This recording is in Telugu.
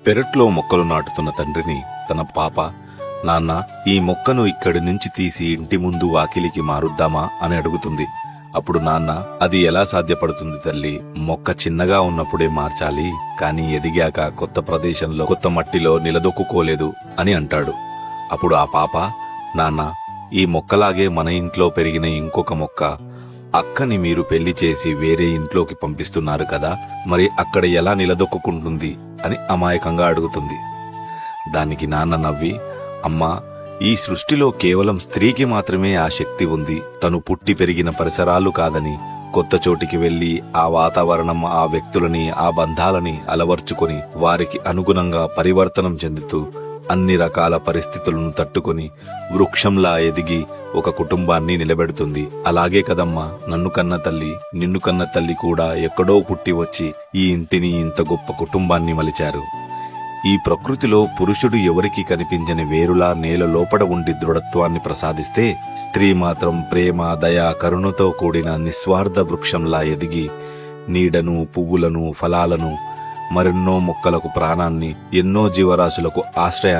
పెరట్లో మొక్కలు నాటుతున్న తండ్రిని తన పాప, నాన్న, ఈ మొక్కను ఇక్కడి నుంచి తీసి ఇంటి ముందు వాకిలికి మారుద్దామా అని అడుగుతుంది. అప్పుడు నాన్న, అది ఎలా సాధ్యపడుతుంది తల్లి, మొక్క చిన్నగా ఉన్నప్పుడే మార్చాలి, కానీ ఎదిగాక కొత్త ప్రదేశంలో కొత్త మట్టిలో నిలదొక్కుకోలేదు అని అంటాడు. అప్పుడు ఆ పాప, నాన్న, ఈ మొక్కలాగే మన ఇంట్లో పెరిగిన ఇంకొక మొక్క అక్కని మీరు పెళ్లి చేసి వేరే ఇంట్లోకి పంపిస్తున్నారు కదా, మరి అక్కడ ఎలా నిలదొక్కుంటుంది అని అమాయకంగా అడుగుతుంది. దానికి నాన్న నవ్వి, అమ్మా, ఈ సృష్టిలో కేవలం స్త్రీకి మాత్రమే ఆ శక్తి ఉంది. తను పుట్టి పెరిగిన పరిసరాలు కాదని, కొత్త చోటికి వెళ్లి ఆ వాతావరణం, ఆ వ్యక్తులని, ఆ బంధాలని అలవర్చుకొని వారికి అనుగుణంగా పరివర్తనం చెందుతూ అన్ని రకాల పరిస్థితులను తట్టుకొని వృక్షంలా ఎదిగి ఒక కుటుంబాన్ని నిలబెడుతుంది. అలాగే కదమ్మా, నన్ను కన్న తల్లి, నిన్ను కన్న తల్లి కూడా ఎక్కడో పుట్టి వచ్చి ఈ ఇంటిని, ఇంత గొప్ప కుటుంబాన్ని మలిచారు. ఈ ప్రకృతిలో పురుషుడు ఎవరికి కనిపించని వేరులా నేల లోపడ ఉండి దృఢత్వాన్ని ప్రసాదిస్తే, స్త్రీ మాత్రం ప్రేమ, దయ, కరుణతో కూడిన నిస్వార్థ వృక్షంలా ఎదిగి నీడను, పువ్వులను, ఫలాలను, మరెన్నో మొక్కలకు ప్రాణాన్ని, ఎన్నో జీవరాశులకు ఆశ్రయాన్ని